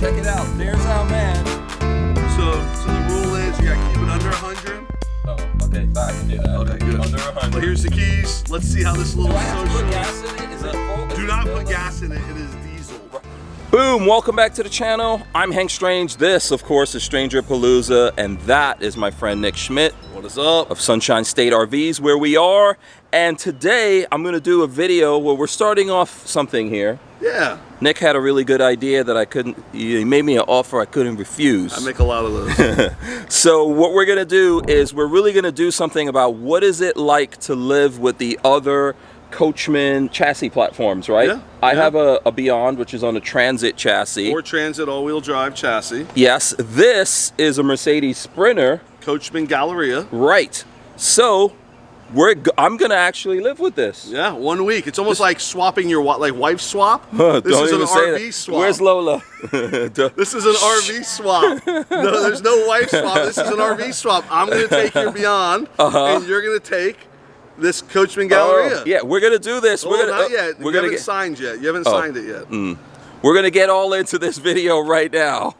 check it out. There's our man. So the rule is you gotta keep it under 100. Oh, okay. I can do that. Okay, good. Under 100. Well, here's the keys. Let's see how this little Do I have to social. put gas in it? Is it full? Do not put gas in it. It is diesel. Boom, welcome back to the channel. I'm Hank Strange. This, of course, is Stranger Palooza, and that is my friend Nick Schmidt. What is up? Of Sunshine State RVs, where we are. And today, I'm gonna do a video where we're starting off something here. Yeah. Nick had a really good idea that I couldn't, he made me an offer I couldn't refuse. I make a lot of those. So what we're gonna do is we're really gonna do something about what is it like to live with the other Coachmen chassis platforms, right? Yeah, I yeah. have a Beyond, which is on a Transit chassis. Ford Transit all-wheel drive chassis. Yes, this is a Mercedes Sprinter. Coachmen Galleria. Right. So I'm gonna actually live with this. Yeah, 1 week. It's almost like swapping your wife swap. Don't This is an even say RV that. swap. Where's Lola? This is an RV swap. No, there's no wife swap. This is an RV swap. I'm gonna take your Beyond, and you're gonna take this Coachmen Galleria. Yeah, we're gonna do this. Well, We're gonna, not yet. We're You gonna haven't signed yet. You haven't signed it yet. We're gonna get all into this video right now.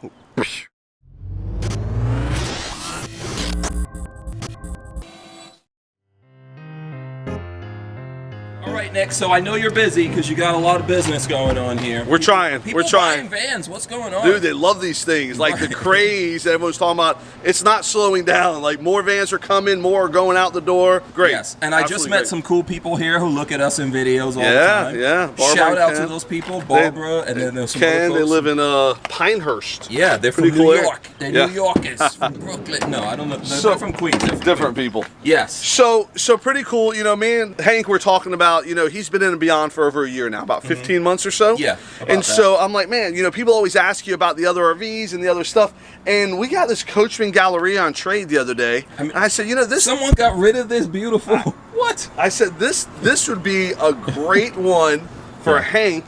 All right, Nick. So I know you're busy because you got a lot of business going on here. We're trying. People We're trying. buying vans. What's going on? Dude, they love these things. Like the craze that everyone's talking about. It's not slowing down. Like more vans are coming, more are going out the door. Great. Yes, and I just met some cool people here who look at us in videos all the time. Yeah. Barbara Shout and out Ken. to those people, Barbara, and then there's some Ken, other they folks. live in Pinehurst. Yeah, they're from Pretty New cool area. York. They're Yeah. New Yorkers from Brooklyn. No, I don't know. They're from Queens. They're from Different Queens. people. Yes. So pretty cool. You know, me and Hank were talking about, you know, he's been in and Beyond for over a year now, about 15 months or so. Yeah, about And that. so I'm like, man, you know, people always ask you about the other RVs and the other stuff. And we got this Coachmen Galleria on trade the other day. I mean, and I said, you know, this. Someone got rid of this beautiful. What? I said this would be a great one for Hank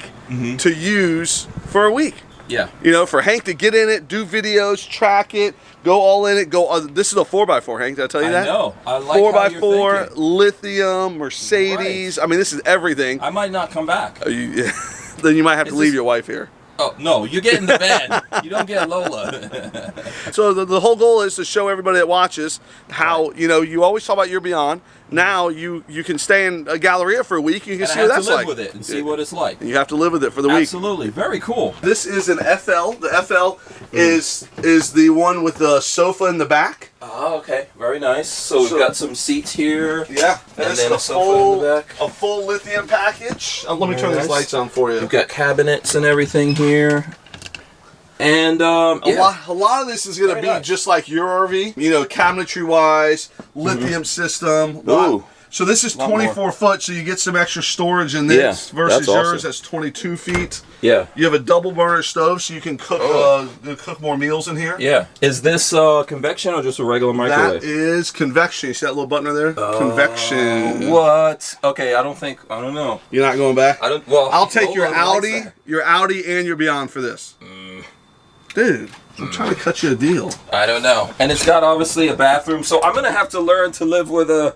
to use for a week. Yeah. You know, for Hank to get in it, do videos, track it, go all in it. Go. This is a 4x4, Hank. Did I tell you that? I know. I like how you're 4x4, thinking. lithium, Mercedes. Right. I mean, this is everything. I might not come back. Then you might have to leave your wife here. Oh, no, you get in the van. You don't get Lola. So the whole goal is to show everybody that watches how, you know, you always talk about your Beyond. Now you can stay in a Galleria for a week. You can And see I what have that's to live like. with it and see what it's like. You have to live with it for the week. Absolutely. Very cool. This is an FL. The FL is the one with the sofa in the back. Oh, okay. Very nice. So we've got some seats here. Yeah, And this then is a sofa in the back. a full lithium package. Let me turn Very these nice. lights on for you. We've got cabinets and everything here. And A lot of this is going to Very be nice. just like your RV, you know, cabinetry wise, lithium system. Ooh. So this is Lot 24 foot, so you get some extra storage in this Yeah, versus that's awesome. yours that's 22 feet. Yeah. You have a double burner stove, so you can cook cook more meals in here. Yeah. Is this convection or just a regular microwave? That is convection. You see that little button right there? Convection. What? Okay, I don't know. You're not going back? Well, I'll take your Lola likes Audi, that. and your Beyond for this. Dude, I'm trying to cut you a deal. I don't know. And it's got obviously a bathroom, so I'm gonna have to learn to live with the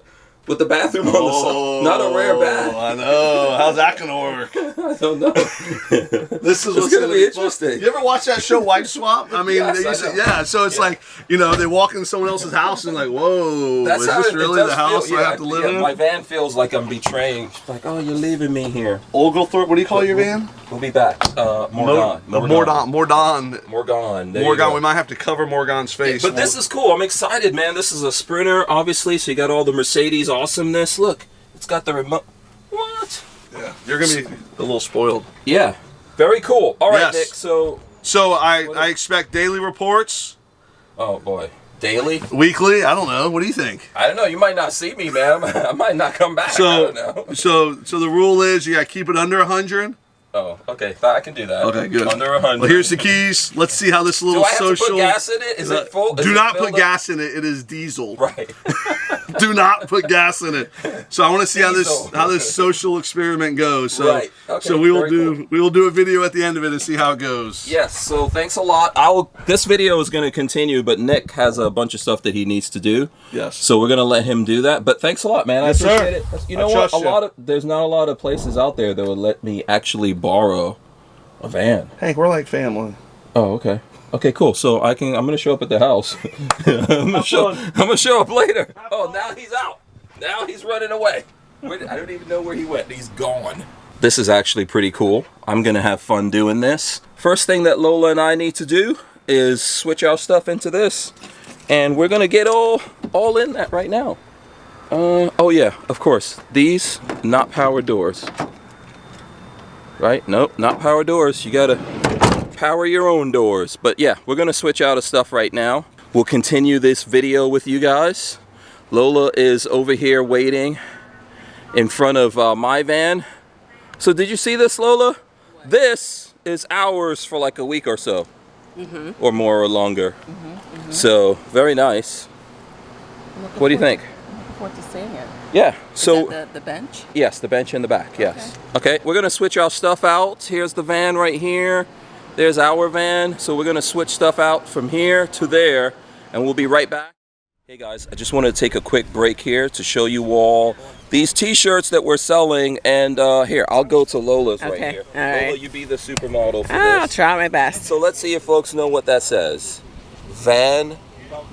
bathroom on the side. Not a rare bath. I know. How's that gonna work? I don't know. This is what's gonna be fun. interesting. You ever watch that show Wife Swap? I mean, Yes, they used I to, know. yeah. So it's like, you know, they walk into someone else's house and like, whoa, That's is how this it really does the house feel. I have to live in? My van feels like I'm betraying. She's like, oh, you're leaving me here. Oglethorpe, what do you call your van? We'll be back. Morgan. Morgan. Morgan. There you Morgan. go. We might have to cover Morgan's face. But this is cool. I'm excited, man. This is a Sprinter, obviously, so you got all the Mercedes awesomeness. Look, it's got the remote. What? Yeah, you're gonna be a little spoiled. Yeah. Very cool. All right, Yes. Nick, so... So I expect daily reports, Oh, boy. Daily? weekly. I don't know. What do you think? I don't know. You might not see me, man. I might not come back. I don't know. So the rule is you got to keep it under 100. Oh, okay. I can do that. Okay, good. Under 100. Well, here's the keys. Let's see how this Do little I have social. to put gas in it? Is it full? Is Do it not filled put up? gas in it. It is diesel. Right. Do not put gas in it. So I want to see Diesel. how this social experiment goes. So, Right. Okay, so we will very do a video at the end of it and see how it goes. Yes, so thanks a lot. This video is going to continue, but Nick has a bunch of stuff that he needs to do. Yes. So we're going to let him do that. But thanks a lot, man. Yes, I appreciate sir. it. You know I what? trust you. There's not a lot of places out there that would let me actually borrow a van. Hank, we're like family. Oh, okay. Okay, cool. So I'm gonna show up at the house. I'm gonna show up later. Oh, now he's out. Now he's running away. I don't even know where he went. He's gone. This is actually pretty cool. I'm gonna have fun doing this. First thing that Lola and I need to do is switch our stuff into this, and we're gonna get all in that right now. Oh yeah, of course. These not power doors. Right? Nope, not power doors. You gotta power your own doors. But yeah, we're gonna switch out of stuff right now. We'll continue this video with you guys. Lola is over here waiting in front of my van. So did you see this, Lola? What? This is ours for like a week or so. Or more or longer. So very nice. What do you think? What to say here? Yeah. So is that the bench? Yes, the bench in the back. Yes. Okay, we're gonna switch our stuff out. Here's the van right here. There's our van. So we're gonna switch stuff out from here to there, and we'll be right back. Hey guys, I just wanted to take a quick break here to show you all these t-shirts that we're selling. And here, I'll go to Lola's right here. All right. Lola, you be the supermodel for this. I'll try my best. So let's see if folks know what that says. Van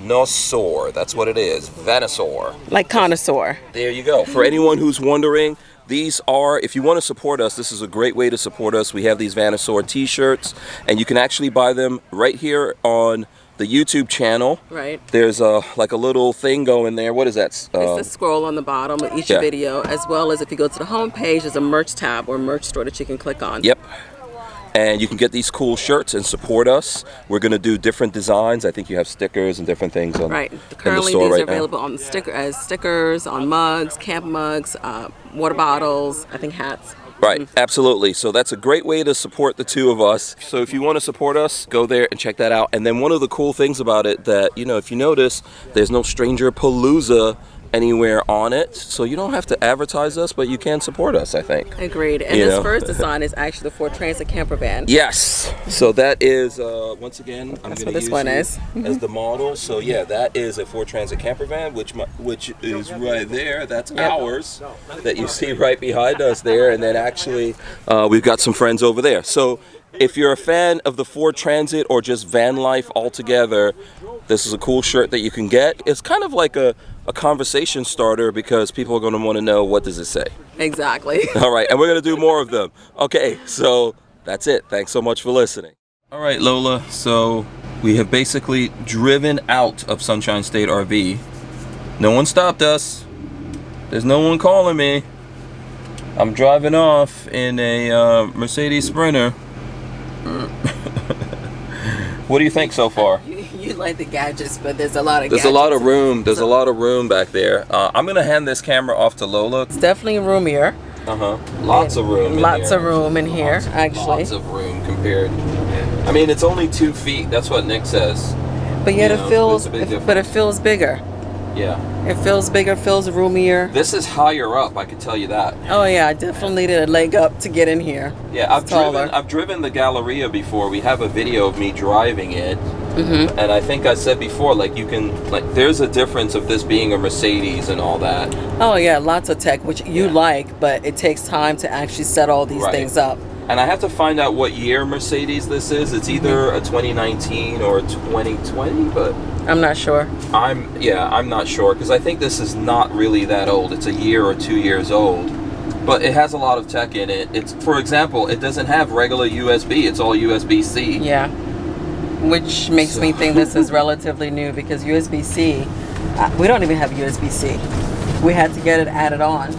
Nosaur. That's what it is. Vanosaur. Like connoisseur. There you go. For anyone who's wondering, these are, if you want to support us, this is a great way to support us. We have these Vanosaur t-shirts, and you can actually buy them right here on the YouTube channel. Right. There's like a little thing going there. What is that? It's a scroll on the bottom of each video, as well as if you go to the home page, there's a merch tab or merch store that you can click on. Yep. And you can get these cool shirts and support us. We're going to do different designs. I think you have stickers and different things on right. in the Currently, store these right are available on the stickers, on mugs, camp mugs, water bottles, I think hats. Right, absolutely. So that's a great way to support the two of us. So if you want to support us, go there and check that out. And then one of the cool things about it that, you know, if you notice, there's no Stranger Palooza anywhere on it, so you don't have to advertise us, but you can support us, I think. Agreed. And this first design is actually the Ford Transit Campervan. Yes. So that is once again, I'm going to use one as the model. So yeah, that is a Ford Transit Campervan, which is right there. That's ours that you see right behind us there, and then actually we've got some friends over there. So if you're a fan of the Ford Transit or just van life altogether, this is a cool shirt that you can get. It's kind of like a conversation starter because people are going to want to know, what does it say? Exactly. All right, and we're going to do more of them. Okay, so that's it. Thanks so much for listening. All right, Lola, so we have basically driven out of Sunshine State RV. No one stopped us. There's no one calling me. I'm driving off in a Mercedes Sprinter. What do you think so far? You like the gadgets, but there's a lot of There's a lot of room. There's a lot of room back there. I'm going to hand this camera off to Lola. It's definitely roomier. Lots of room. Lots of room in here, actually. Lots of room compared. I mean, it's only 2 feet. That's what Nick says. But yet it feels bigger. Yeah. It feels bigger, feels roomier. This is higher up, I can tell you that. Oh yeah, I definitely needed a leg up to get in here. Yeah, I've driven the Galleria before. We have a video of me driving it. And I think I said before, like, you can, like, there's a difference of this being a Mercedes and all that. Oh yeah, lots of tech, which you like, but it takes time to actually set all these things up. And I have to find out what year Mercedes this is. It's either a 2019 or a 2020, but I'm not sure. I'm not sure, because I think this is not really that old. It's a year or 2 years old, but it has a lot of tech in it. It's, for example, it doesn't have regular USB. It's all USB-C. Yeah, which makes me think this is relatively new, because USB-C, we don't even have USB-C. We had to get it added on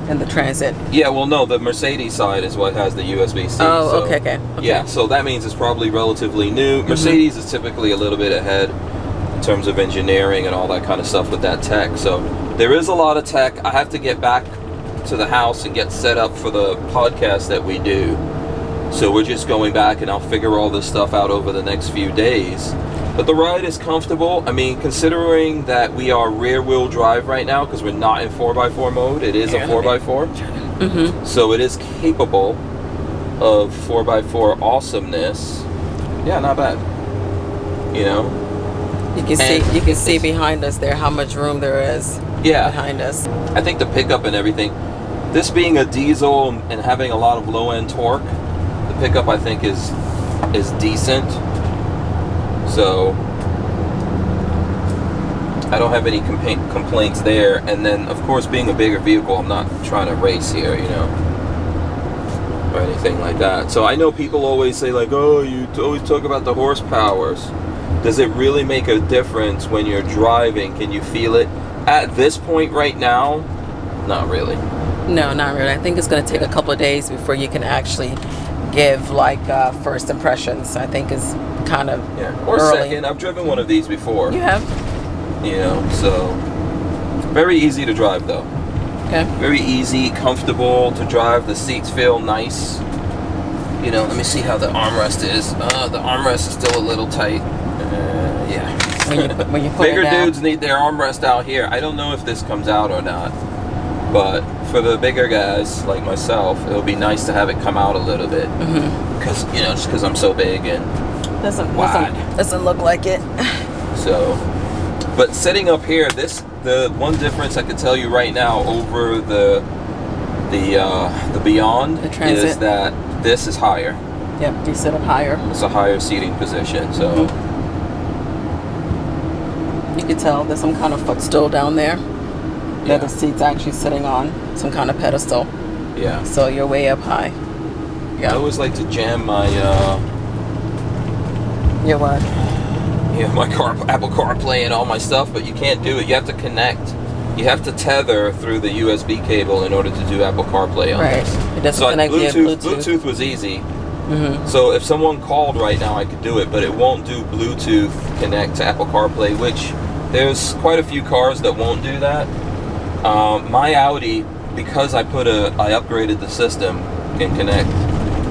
in the Transit. Yeah, well, no, the Mercedes side is what has the USB-C. Oh, so, okay. Yeah, so that means it's probably relatively new. Mercedes is typically a little bit ahead in terms of engineering and all that kind of stuff with that tech. So there is a lot of tech. I have to get back to the house and get set up for the podcast that we do. So we're just going back, and I'll figure all this stuff out over the next few days. But the ride is comfortable. I mean, considering that we are rear-wheel drive right now, because we're not in 4x4 mode, it is a 4x4. So it is capable of 4x4 awesomeness. Yeah, not bad. You know? You can see behind us there how much room there is behind us. I think the pickup and everything, this being a diesel and having a lot of low-end torque, the pickup I think is decent. So I don't have any complaints there. And then, of course, being a bigger vehicle, I'm not trying to race here, you know, or anything like that. So I know people always say, like, oh, you always talk about the horsepowers. Does it really make a difference when you're driving? Can you feel it? At this point right now, not really. No, not really. I think it's going to take a couple of days before you can actually give, like, first impressions. I think is kind of or early. second. I've driven one of these before. You have? You know, so very easy to drive though. Okay. Very easy, comfortable to drive. The seats feel nice. You know, let me see how the armrest is. The armrest is still a little tight. Yeah. When you put Bigger it down. dudes need their armrest out here. I don't know if this comes out or not, but for the bigger guys like myself, it'll be nice to have it come out a little bit. Because you know, just because I'm so big and doesn't look like it. So, but sitting up here, the one difference I could tell you right now over the Beyond is that this is higher. Yep, you sit up higher. It's a higher seating position, so you can tell there's some kind of footstool down there that the seat's actually sitting on, some kind of pedestal. Yeah. So you're way up high. Yeah. I always like to jam my Your what? my Apple CarPlay and all my stuff, but you can't do it. You have to connect. You have to tether through the USB cable in order to do Apple CarPlay on this. It doesn't connect via Bluetooth. Bluetooth was easy. So if someone called right now, I could do it, but it won't do Bluetooth connect to Apple CarPlay, which there's quite a few cars that won't do that. My Audi, because I upgraded the system, can connect,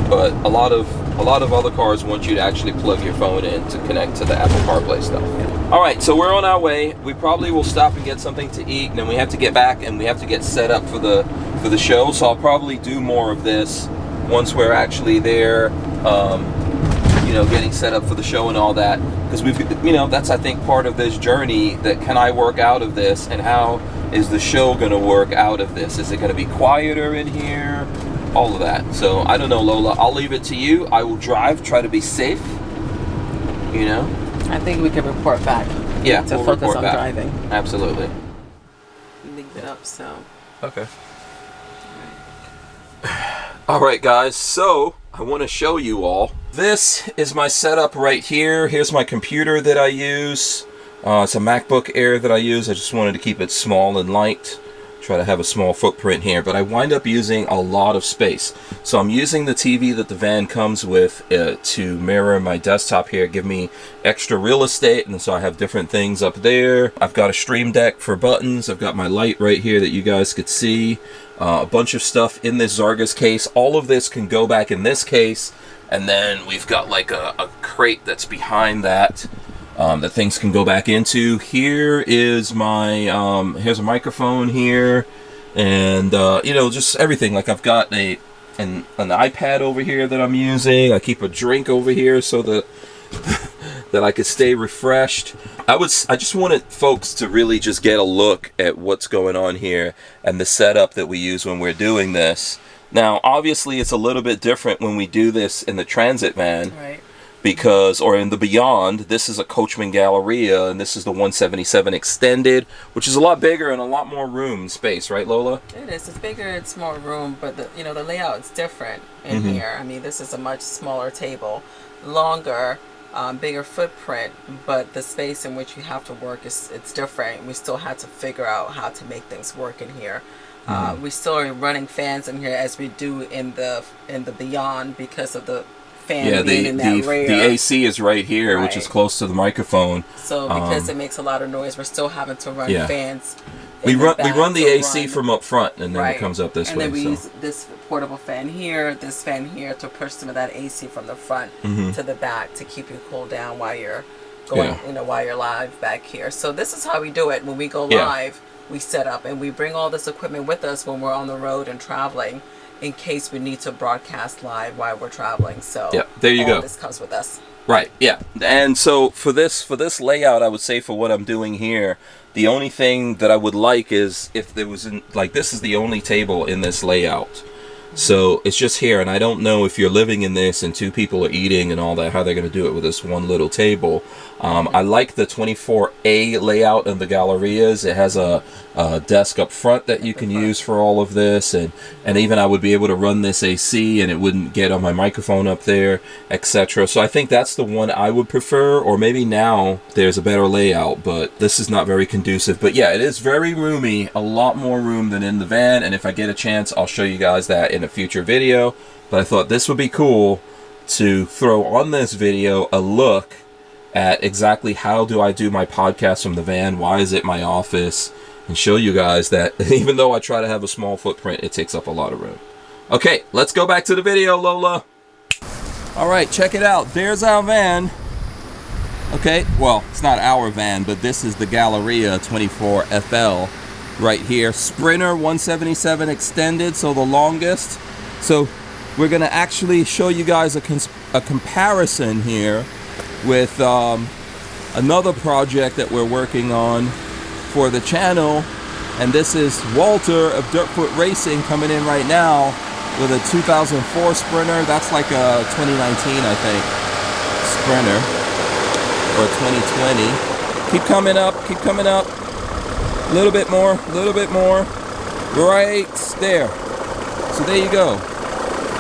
but a lot of other cars want you to actually plug your phone in to connect to the Apple CarPlay stuff. All right, so we're on our way. We probably will stop and get something to eat, and then we have to get back and we have to get set up for the show. So I'll probably do more of this once we're actually there, you know, getting set up for the show and all that. Because you know, that's I think part of this journey. That can I work out of this, and how is the show going to work out of this? Is it going to be quieter in here? All of that. So I don't know, Lola. I'll leave it to you. I will drive, try to be safe. You know. I think we can report back. Yeah, to we'll focus report on back. driving. Absolutely. Link it up. So. Okay. All right, guys. So I want to show you all. This is my setup right here. Here's my computer that I use. It's a MacBook Air that I use. I just wanted to keep it small and light. Try to have a small footprint here, but I wind up using a lot of space. So I'm using the TV that the van comes with to mirror my desktop here, give me extra real estate, and so I have different things up there. I've got a Stream Deck for buttons. I've got my light right here that you guys could see. A bunch of stuff in this Zargas case. All of this can go back in this case, and then we've got like a crate that's behind that. That things can go back into. Here is my here's a microphone here, and you know, just everything. Like I've got an iPad over here that I'm using. I keep a drink over here so that that I could stay refreshed. I just wanted folks to really just get a look at what's going on here and the setup that we use when we're doing this. Now, obviously, it's a little bit different when we do this in the transit van. Right. Because, or in the Beyond, this is a Coachmen Galleria, and this is the 177 Extended, which is a lot bigger and a lot more room and space, right, Lola? It is. It's bigger. It's more room, but the layout is different in here. I mean, this is a much smaller table, longer, bigger footprint, but the space in which you have to work it's different. We still had to figure out how to make things work in here. We still are running fans in here as we do in the Beyond because of the fan being in that rear. The AC is right here, which is close to the microphone. So because it makes a lot of noise, we're still having to run fans. We run the AC from up front, and then it comes up this way. And then we use this portable fan here, this fan here to push some of that AC from the front to the back to keep you cool down while you're going, while you're live back here. So this is how we do it. When we go live, we set up and we bring all this equipment with us when we're on the road and traveling, in case we need to broadcast live while we're traveling. So there you go. This comes with us. Right, yeah. And so for this layout, I would say for what I'm doing here, the only thing that I would like is if there was, like, this is the only table in this layout. So it's just here, and I don't know if you're living in this and two people are eating and all that, how they're going to do it with this one little table. I like the 24A layout of the Gallerias. It has a desk up front that you can use for all of this, and even I would be able to run this AC and it wouldn't get on my microphone up there, etc. So I think that's the one I would prefer, or maybe now there's a better layout, but this is not very conducive. But yeah, it is very roomy, a lot more room than in the van, and if I get a chance, I'll show you guys that in a future video. But I thought this would be cool to throw on this video a look at exactly how do I do my podcast from the van, why is it my office, and show you guys that even though I try to have a small footprint, it takes up a lot of room. Okay, let's go back to the video, Lola. All right, check it out. There's our van. Okay, well, it's not our van, but this is the Galleria 24FL right here. Sprinter 177 extended, so the longest. So we're gonna actually show you guys a comparison here with another project that we're working on for the channel, and this is Walter of Dirtfoot Racing coming in right now with a 2004 Sprinter. That's like a 2019, I think, Sprinter, or 2020. Keep coming up, keep coming up. A little bit more, a little bit more. Right there. So there you go.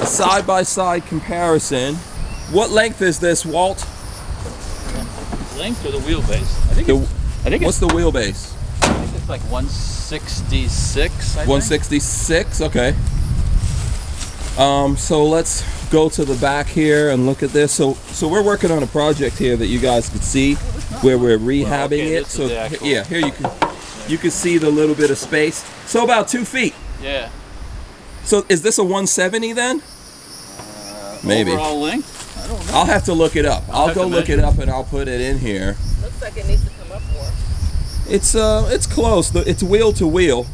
A side-by-side comparison. What length is this, Walt? Length or the wheelbase? I think what's the wheelbase? I think it's like 166. 166. Okay. So let's go to the back here and look at this. So we're working on a project here that you guys can see where we're rehabbing it. So yeah, here you can see the little bit of space. So about 2 feet. Yeah. So is this a 170 then? Maybe. Overall length? I don't know. I'll have to look it up. I'll go look it up and I'll put it in here. Looks like it needs to come up more. It's close. It's wheel to wheel.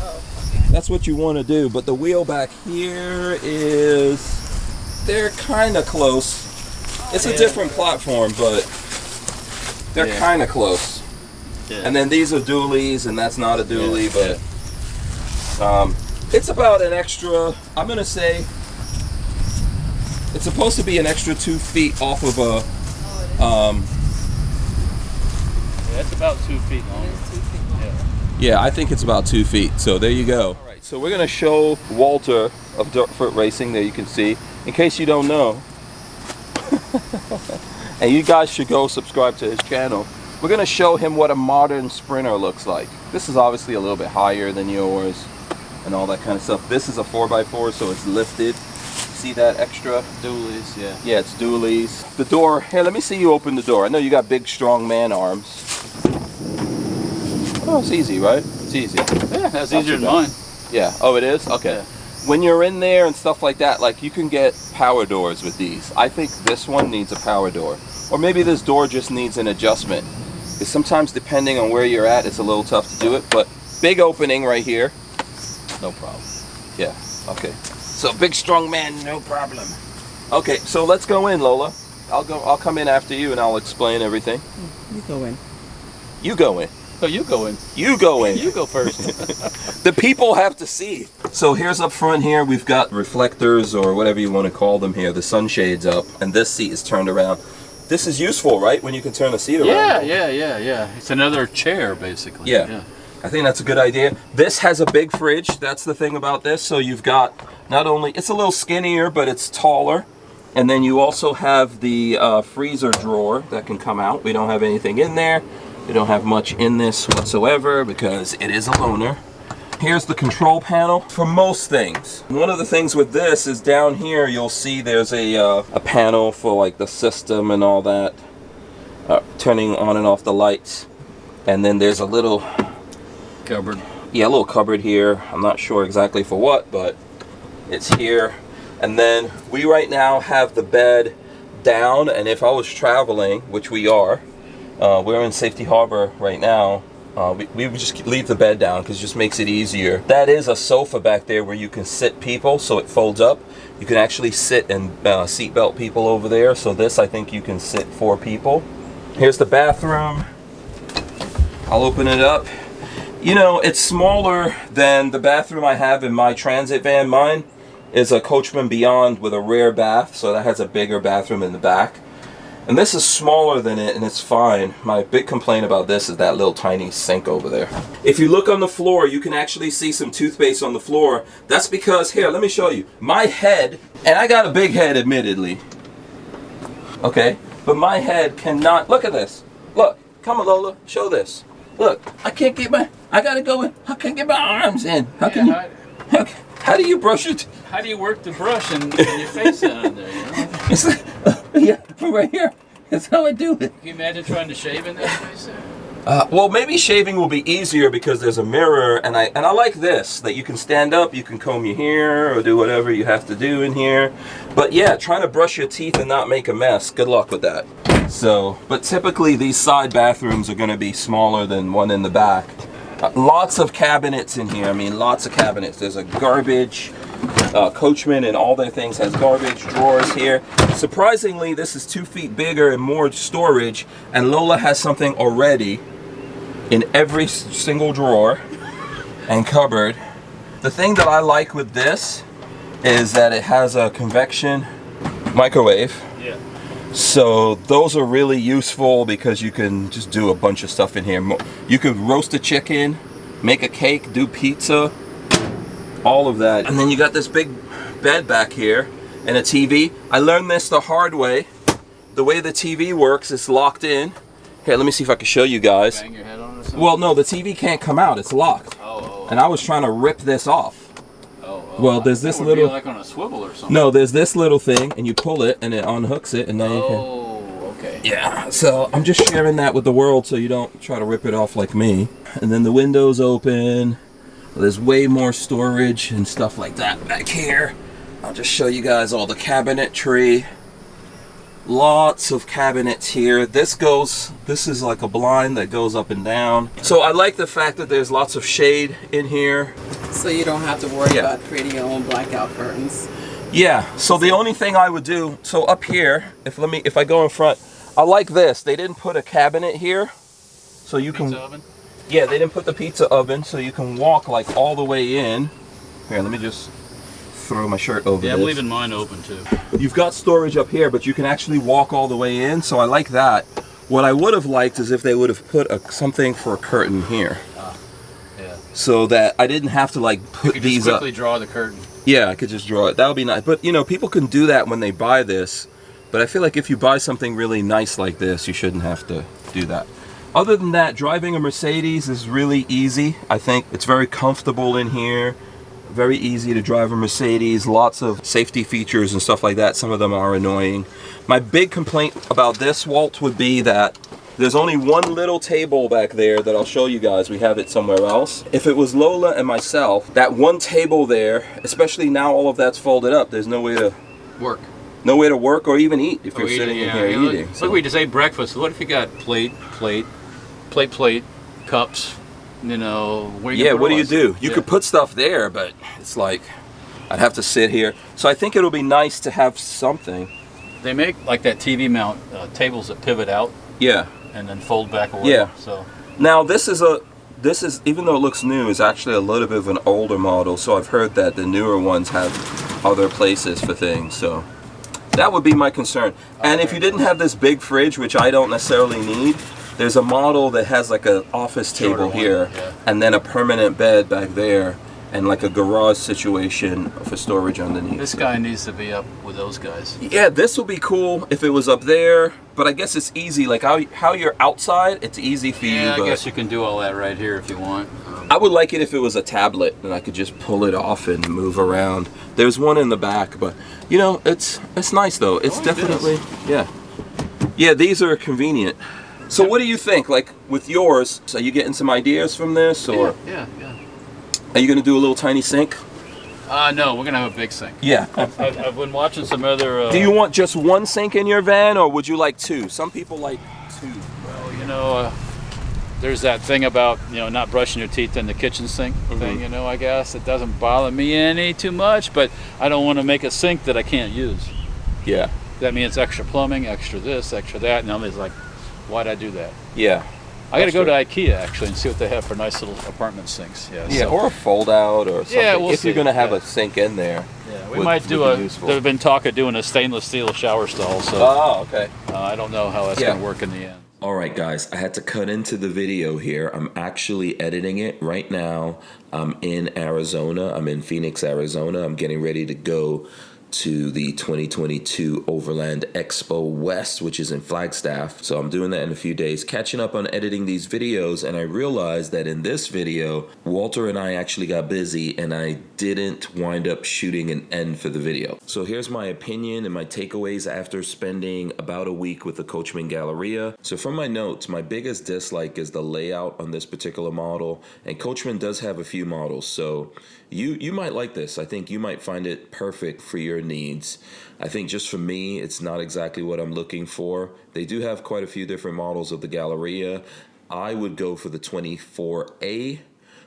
Oh, okay. That's what you want to do. But the wheel back here they're kind of close. It's a different platform, but they're kind of close. Yeah. And then these are dualies, and that's not a dually, but it's about an extra, I'm going to say, it's supposed to be an extra 2 feet off of a, yeah, it's about 2 feet long. Yeah, I think it's about 2 feet. So there you go. All right, so we're going to show Walter of Dirtfoot Racing, there you can see, in case you don't know. And you guys should go subscribe to his channel. We're going to show him what a modern Sprinter looks like. This is obviously a little bit higher than yours and all that kind of stuff. This is a 4x4, so it's lifted. See that extra? Dualies, yeah. Yeah, it's dualies. The door, here, let me see you open the door. I know you got big, strong man arms. Oh, it's easy, right? It's easy. Yeah, that's easier than mine. Yeah, oh, it is? Okay. Yeah. When you're in there and stuff like that, like, you can get power doors with these. I think this one needs a power door. Or maybe this door just needs an adjustment. Because sometimes, depending on where you're at, it's a little tough to do it. But big opening right here. No problem. Yeah, okay. So big strong man, no problem. Okay, so let's go in, Lola. I'll come in after you and I'll explain everything. You go in. You go in. Oh, you go in. You go in. You go first. The people have to see. So here's up front here, we've got reflectors or whatever you want to call them here, the sunshades up, and this seat is turned around. This is useful, right? When you can turn the seat around. Yeah. It's another chair, basically. Yeah. I think that's a good idea. This has a big fridge. That's the thing about this. So you've got not only, it's a little skinnier, but it's taller. And then you also have the freezer drawer that can come out. We don't have anything in there. We don't have much in this whatsoever because it is a loaner. Here's the control panel for most things. One of the things with this is down here, you'll see there's a panel for like the system and all that. Turning on and off the lights. And then there's a little cupboard. Yeah, a little cupboard here. I'm not sure exactly for what, but it's here. And then we right now have the bed down, and if I was traveling, which we are, we're in Safety Harbor right now, we would just leave the bed down because it just makes it easier. That is a sofa back there where you can sit people, so it folds up. You can actually sit and seatbelt people over there. So this, I think you can sit 4 people. Here's the bathroom. I'll open it up. You know, it's smaller than the bathroom I have in my transit van. Mine is a Coachmen Beyond with a rear bath, so that has a bigger bathroom in the back. And this is smaller than it, and it's fine. My big complaint about this is that little tiny sink over there. If you look on the floor, you can actually see some toothpaste on the floor. That's because, here, let me show you. My head, and I got a big head admittedly, okay? But my head cannot, look at this. Look, come on Lola, show this. Look, I can't get my, I gotta go in, I can't get my arms in. How can you, how do you brush it? How do you work the brush and your face on there, you know? It's like, yeah, from right here. That's how I do it. Can you imagine trying to shave in that face there? Well, maybe shaving will be easier because there's a mirror, and I like this, that you can stand up, you can comb your hair, or do whatever you have to do in here. But yeah, trying to brush your teeth and not make a mess, good luck with that. So, but typically these side bathrooms are going to be smaller than one in the back. Lots of cabinets in here, I mean lots of cabinets. There's a garbage, Coachmen and all their things has garbage drawers here. Surprisingly, this is 2 feet bigger and more storage, and Lola has something already in every single drawer and cupboard. The thing that I like with this is that it has a convection microwave. Yeah. So those are really useful because you can just do a bunch of stuff in here. You can roast a chicken, make a cake, do pizza, all of that. And then you got this big bed back here and a TV. I learned this the hard way. The way the TV works is locked in. Here, let me see if I can show you guys. Bang your head on it or something? Well, no, the TV can't come out. It's locked. Oh. And I was trying to rip this off. Well, there's this that would little... be like on a swivel or something. No, there's this little thing, and you pull it, and it unhooks it, and then you can... Oh, okay. Yeah, so I'm just sharing that with the world so you don't try to rip it off like me. And then the window's open. There's way more storage and stuff like that back here. I'll just show you guys all the cabinetry. Lots of cabinets here. This is like a blind that goes up and down. So I like the fact that there's lots of shade in here. So you don't have to worry about creating your own blackout curtains. Yeah, so the only thing I would do, so up here, if I go in front, I like this. They didn't put a cabinet here, so you can... Pizza oven? Yeah, they didn't put the pizza oven, so you can walk like all the way in. Here, let me just throw my shirt over Yeah, this. I'm leaving mine open too. You've got storage up here, but you can actually walk all the way in, so I like that. What I would have liked is if they would have put something for a curtain here. Yeah. So that I didn't have to like put these up. Quickly draw the curtain. Yeah, I could just draw it. That would be nice. But you know, people can do that when they buy this. But I feel like if you buy something really nice like this, you shouldn't have to do that. Other than that, driving a Mercedes is really easy. I think it's very comfortable in here. Very easy to drive a Mercedes. Lots of safety features and stuff like that. Some of them are annoying. My big complaint about this, Walt, would be that there's only one little table back there that I'll show you guys. We have it somewhere else. If it was Lola and myself, that one table there, especially now all of that's folded up, there's no way to work. No way to work or even eat if you're sitting in here eating. Look, we just ate breakfast. What if you got plate, cups, you know, where you what do you do? You could put stuff there, but it's like, I'd have to sit here. So I think it'll be nice to have something. They make like that TV mount tables that pivot out. Yeah. And then fold back away. Yeah. So now this is even though it looks new, is actually a little bit of an older model. So I've heard that the newer ones have other places for things. So that would be my concern. And if you didn't have this big fridge, which I don't necessarily need, there's a model that has like an office table here, and then a permanent bed back there, and like a garage situation for storage underneath. This guy needs to be up with those guys. Yeah, this would be cool if it was up there, but I guess it's easy. Like how you're outside, it's easy for you. Yeah, but I guess you can do all that right here if you want. I would like it if it was a tablet and I could just pull it off and move around. There's one in the back, but you know, it's nice though. It's definitely, yeah, these are convenient. So what do you think, like with yours? Are you getting some ideas from this, or yeah. Are you gonna do a little tiny sink? No, we're gonna have a big sink. Yeah. I've been watching some other. Do you want just one sink in your van, or would you like two? Some people like two. Well, you know, there's that thing about, you know, not brushing your teeth in the kitchen sink thing. You know, I guess it doesn't bother me any too much, but I don't want to make a sink that I can't use. Yeah. That means extra plumbing, extra this, extra that, and I'm just like, why'd I do that? Yeah. I got to go to IKEA actually and see what they have for nice little apartment sinks. Yeah. Yeah, So, or a fold out or something. Yeah, we'll if you're see. going to have Yeah. a sink in there. yeah, we might do a. There's been talk of doing a stainless steel shower stall, so Oh, okay. I don't know how that's Yeah. going to work in the end. All right, guys, I had to cut into the video here. I'm actually editing it right now. I'm in Arizona. I'm in Phoenix, Arizona. I'm getting ready to go to the 2022 Overland Expo West, which is in Flagstaff. So I'm doing that in a few days, catching up on editing these videos, and I realized that in this video, Walter and I actually got busy and I didn't wind up shooting an end for the video. So here's my opinion and my takeaways after spending about a week with the Coachmen Galleria. So from my notes, my biggest dislike is the layout on this particular model, and Coachmen does have a few models, so you might like this. I think you might find it perfect for your needs. I think just for me, it's not exactly what I'm looking for. They do have quite a few different models of the Galleria. I would go for the 24A,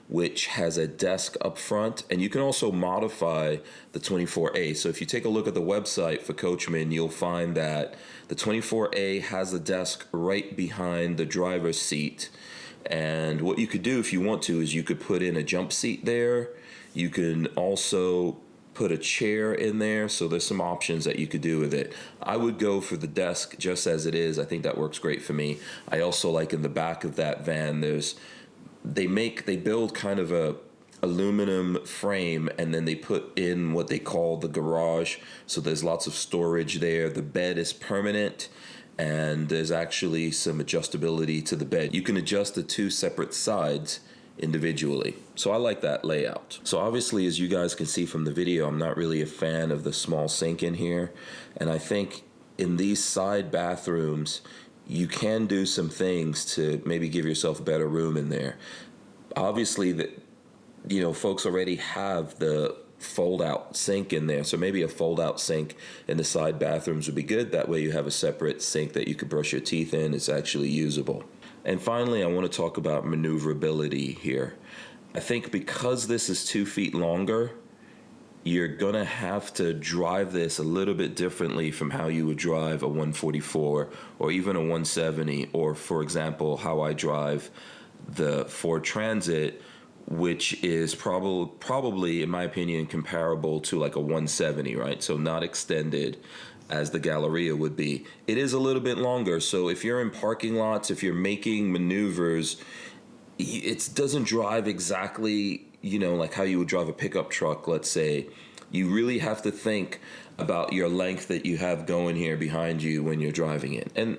which has a desk up front, and you can also modify the 24A. So if you take a look at the website for Coachmen, you'll find that the 24A has a desk right behind the driver's seat. And what you could do if you want to is you could put in a jump seat there. You can also put a chair in there, so there's some options that you could do with it. I would go for the desk just as it is. I think that works great for me. I also like in the back of that van, they build kind of a aluminum frame, and then they put in what they call the garage, so there's lots of storage there. The bed is permanent, and there's actually some adjustability to the bed. You can adjust the two separate sides individually. So I like that layout. So obviously, as you guys can see from the video, I'm not really a fan of the small sink in here. And I think in these side bathrooms, you can do some things to maybe give yourself better room in there. Obviously, folks already have the fold-out sink in there, so maybe a fold-out sink in the side bathrooms would be good. That way you have a separate sink that you could brush your teeth in. It's actually usable. And finally, I want to talk about maneuverability here. I think because this is 2 feet longer, you're going to have to drive this a little bit differently from how you would drive a 144 or even a 170, or, for example, how I drive the Ford Transit, which is probably, in my opinion, comparable to like a 170, right? So not extended as the Galleria would be. It is a little bit longer, so if you're in parking lots, if you're making maneuvers, it doesn't drive exactly, like how you would drive a pickup truck, let's say. You really have to think about your length that you have going here behind you when you're driving it. And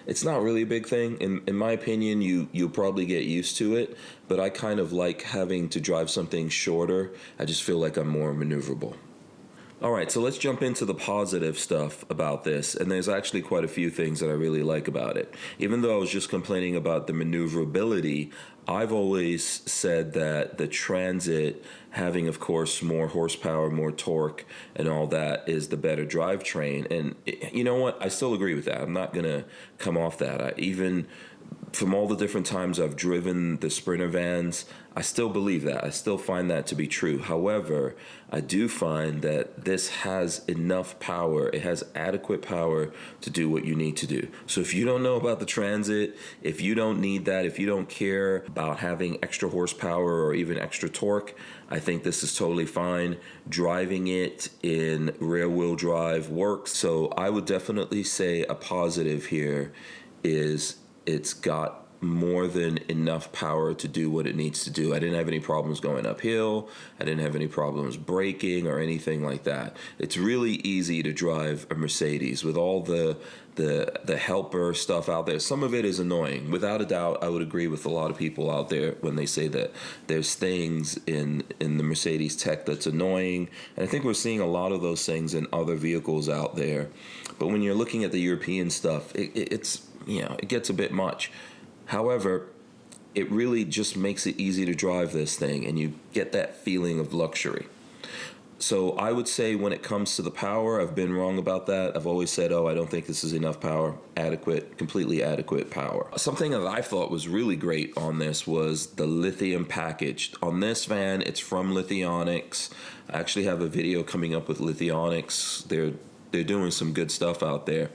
it's not really a big thing. In my opinion, you'll probably get used to it, but I kind of like having to drive something shorter. I just feel like I'm more maneuverable. All right, so let's jump into the positive stuff about this, and there's actually quite a few things that I really like about it. Even though I was just complaining about the maneuverability, I've always said that the Transit, having, of course, more horsepower, more torque, and all that, is the better drivetrain. And you know what? I still agree with that. I'm not going to come off that. Even from all the different times I've driven the Sprinter vans, I still believe that. I still find that to be true. However, I do find that this has enough power. It has adequate power to do what you need to do. So if you don't know about the Transit, if you don't need that, if you don't care about having extra horsepower or even extra torque, I think this is totally fine. Driving it in rear-wheel drive works. So I would definitely say a positive here is it's got more than enough power to do what it needs to do. I didn't have any problems going uphill. I didn't have any problems braking or anything like that. It's really easy to drive a Mercedes with all the helper stuff out there. Some of it is annoying. Without a doubt, I would agree with a lot of people out there when they say that there's things in the Mercedes tech that's annoying. And I think we're seeing a lot of those things in other vehicles out there. But when you're looking at the European stuff, it gets a bit much. However, it really just makes it easy to drive this thing, and you get that feeling of luxury. So I would say when it comes to the power, I've been wrong about that. I've always said, I don't think this is enough power. Adequate, completely adequate power. Something that I thought was really great on this was the lithium package. On this van, it's from Lithionics. I actually have a video coming up with Lithionics. They're doing some good stuff out there.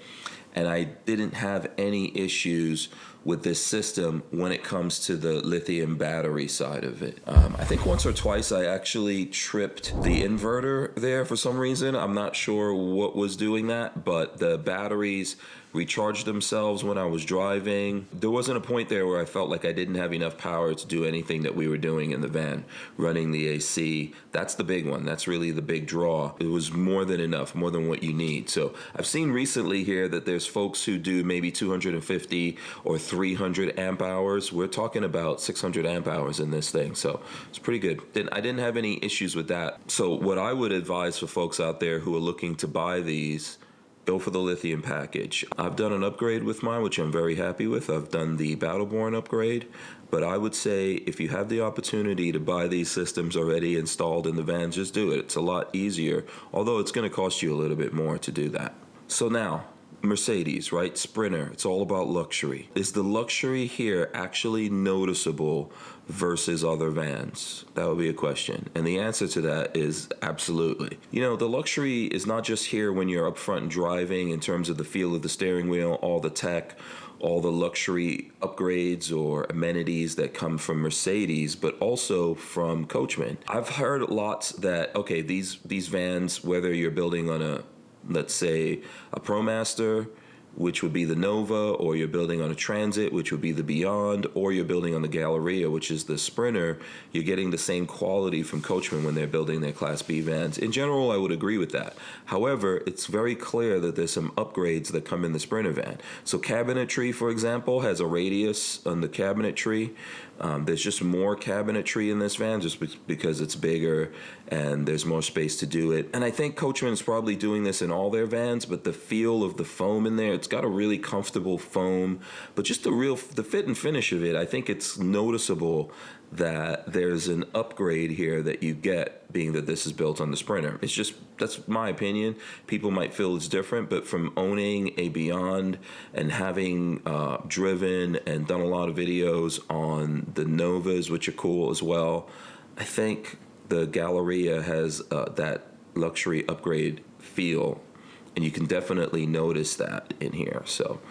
And I didn't have any issues with this system when it comes to the lithium battery side of it. I think once or twice I actually tripped the inverter there for some reason. I'm not sure what was doing that, but the batteries recharged themselves when I was driving. There wasn't a point there where I felt like I didn't have enough power to do anything that we were doing in the van, running the AC. That's the big one. That's really the big draw. It was more than enough, more than what you need. So I've seen recently here that there's folks who do maybe 250 or 300 amp hours. We're talking about 600 amp hours in this thing. So it's pretty good. I didn't have any issues with that. So what I would advise for folks out there who are looking to buy these, go for the lithium package. I've done an upgrade with mine, which I'm very happy with. I've done the Battleborn upgrade, but I would say if you have the opportunity to buy these systems already installed in the van, just do it. It's a lot easier, although it's going to cost you a little bit more to do that. So now, Mercedes, right? Sprinter, it's all about luxury. Is the luxury here actually noticeable versus other vans? That would be a question. And the answer to that is absolutely. You know, the luxury is not just here when you're up front and driving in terms of the feel of the steering wheel, all the tech, all the luxury upgrades or amenities that come from Mercedes, but also from Coachmen. I've heard lots that, okay, these vans, whether you're building on a, let's say, a ProMaster, which would be the Nova, or you're building on a Transit, which would be the Beyond, or you're building on the Galleria, which is the Sprinter, you're getting the same quality from Coachmen when they're building their Class B vans. In general, I would agree with that. However, it's very clear that there's some upgrades that come in the Sprinter van. So cabinetry, for example, has a radius on the cabinetry. There's just more cabinetry in this van just because it's bigger and there's more space to do it. And I think Coachman's probably doing this in all their vans, but the feel of the foam in there, it's got a really comfortable foam, but just the fit and finish of it, I think it's noticeable that there's an upgrade here that you get, being that this is built on the Sprinter. It's just, that's my opinion. People might feel it's different, but from owning a Beyond and having driven and done a lot of videos on the Novas, which are cool as well, I think the Galleria has that luxury upgrade feel, and you can definitely notice that in here. So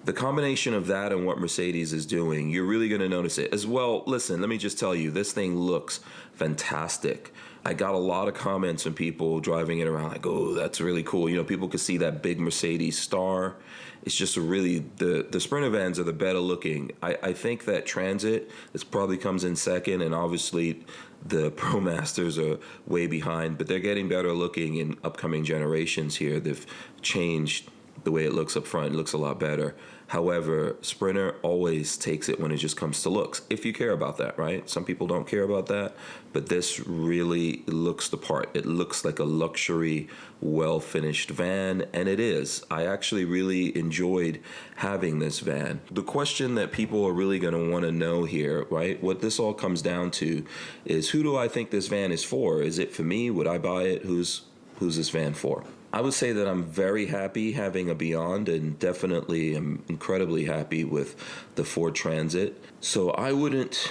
the combination of that and what Mercedes is doing, you're really going to notice it as well. Listen, let me just tell you, this thing looks fantastic. I got a lot of comments from people driving it around like, oh, that's really cool. You know, people could see that big Mercedes star. It's just a really, the Sprinter vans are the better looking. I think that Transit, this probably comes in second, and obviously the ProMasters are way behind, but they're getting better looking in upcoming generations here. They've changed the way it looks up front. It looks a lot better. However, Sprinter always takes it when it just comes to looks, if you care about that, right? Some people don't care about that, but this really looks the part. It looks like a luxury, well-finished van, and it is. I actually really enjoyed having this van. The question that people are really going to want to know here, right, what this all comes down to is, who do I think this van is for? Is it for me? Would I buy it? Who's this van for? I would say that I'm very happy having a Beyond, and definitely am incredibly happy with the Ford Transit. So I wouldn't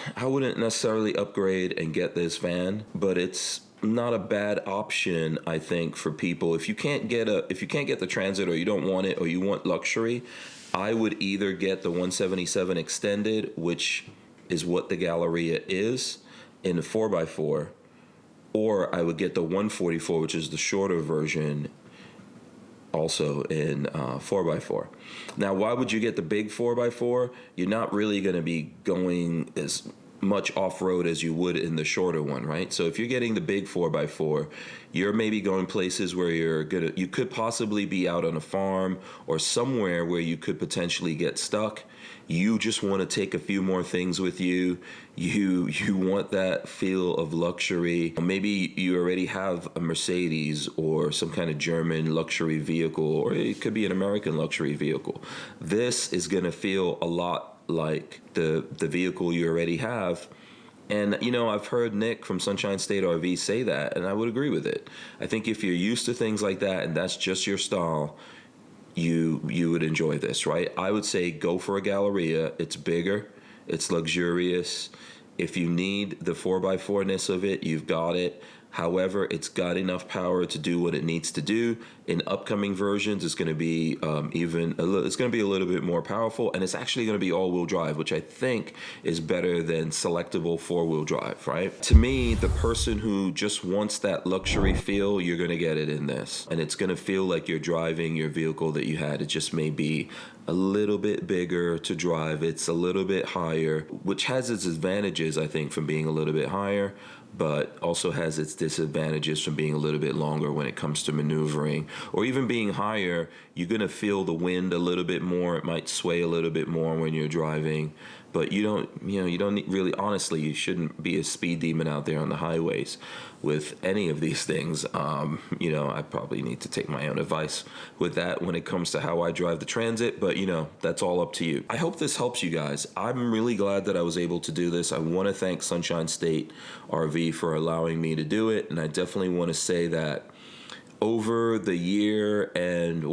necessarily upgrade and get this van, but it's not a bad option, I think, for people. If you can't get the Transit, or you don't want it, or you want luxury, I would either get the 177 Extended, which is what the Galleria is, in a 4x4, or I would get the 144, which is the shorter version, also in 4x4. Now, why would you get the big 4x4? You're not really going to be going as much off-road as you would in the shorter one, right? So if you're getting the big 4x4, you're maybe going places where you could possibly be out on a farm or somewhere where you could potentially get stuck. You just want to take a few more things with you. You want that feel of luxury. Maybe you already have a Mercedes or some kind of German luxury vehicle, or it could be an American luxury vehicle. This is going to feel a lot like the vehicle you already have. And, you know, I've heard Nick from Sunshine State RV say that, and I would agree with it. I think if you're used to things like that and that's just your style, you would enjoy this, right? I would say go for a Galleria. It's bigger, it's luxurious. If you need the 4x4-ness of it, you've got it. However, it's got enough power to do what it needs to do. In upcoming versions, it's going to be it's going to be a little bit more powerful, and it's actually going to be all-wheel drive, which I think is better than selectable four-wheel drive, right? To me, the person who just wants that luxury feel, you're going to get it in this, and it's going to feel like you're driving your vehicle that you had. It just may be a little bit bigger to drive. It's a little bit higher, which has its advantages, I think, from being a little bit higher, but also has its disadvantages from being a little bit longer when it comes to maneuvering. Or even being higher, you're going to feel the wind a little bit more. It might sway a little bit more when you're driving, but you don't really, honestly, you shouldn't be a speed demon out there on the highways with any of these things. I probably need to take my own advice with that when it comes to how I drive the Transit, but that's all up to you. I hope this helps you guys. I'm really glad that I was able to do this. I want to thank Sunshine State RV for allowing me to do it, and I definitely want to say that over the year and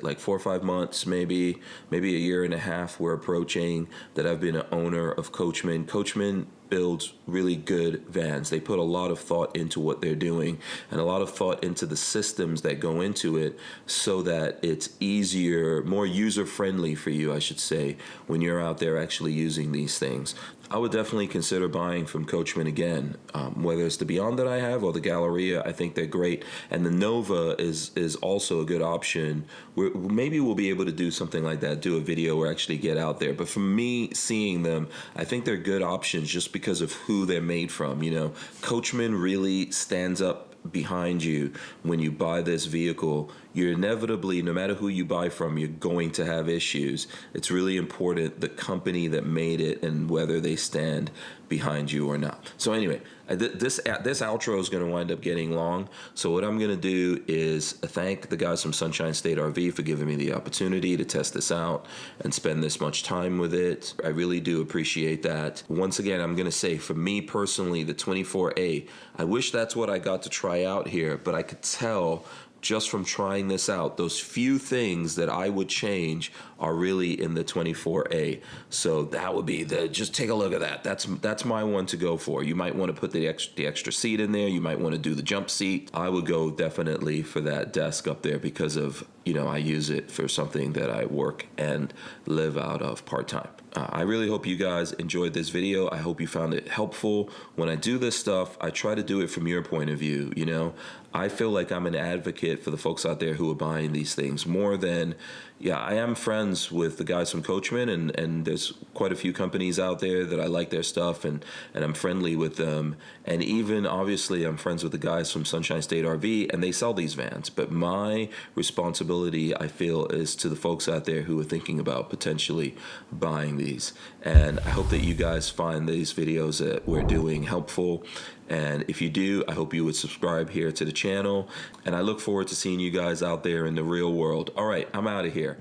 like 4 or 5 months, maybe a year and a half we're approaching, that I've been an owner of Coachmen. Coachmen builds really good vans. They put a lot of thought into what they're doing and a lot of thought into the systems that go into it so that it's easier, more user-friendly for you, I should say, when you're out there actually using these things. I would definitely consider buying from Coachmen again, whether it's the Beyond that I have or the Galleria. I think they're great, and the Nova is also a good option. Maybe we'll be able to do something like that, do a video or actually get out there. But for me, seeing them, I think they're good options just because of who they're made from. Coachmen really stands up behind you when you buy this vehicle. You're inevitably, no matter who you buy from, you're going to have issues. It's really important the company that made it and whether they stand behind you or not. So anyway, this outro is going to wind up getting long. So what I'm going to do is thank the guys from Sunshine State RV for giving me the opportunity to test this out and spend this much time with it. I really do appreciate that. Once again, I'm going to say, for me personally, the 24A, I wish that's what I got to try out here, but I could tell just from trying this out, those few things that I would change are really in the 24A. So that would be just take a look at that. That's my one to go for. You might want to put the extra seat in there. You might want to do the jump seat. I would go definitely for that desk up there because of, I use it for something that I work and live out of part-time. I really hope you guys enjoyed this video. I hope you found it helpful. When I do this stuff, I try to do it from your point of view. I feel like I'm an advocate for the folks out there who are buying these things more than, I am friends with the guys from Coachmen, and there's quite a few companies out there that I like their stuff, and I'm friendly with them. And even, obviously, I'm friends with the guys from Sunshine State RV, and they sell these vans. But my responsibility, I feel, is to the folks out there who are thinking about potentially buying these. And I hope that you guys find these videos that we're doing helpful. And if you do, I hope you would subscribe here to the channel. And I look forward to seeing you guys out there in the real world. All right, I'm out of here.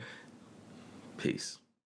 Peace.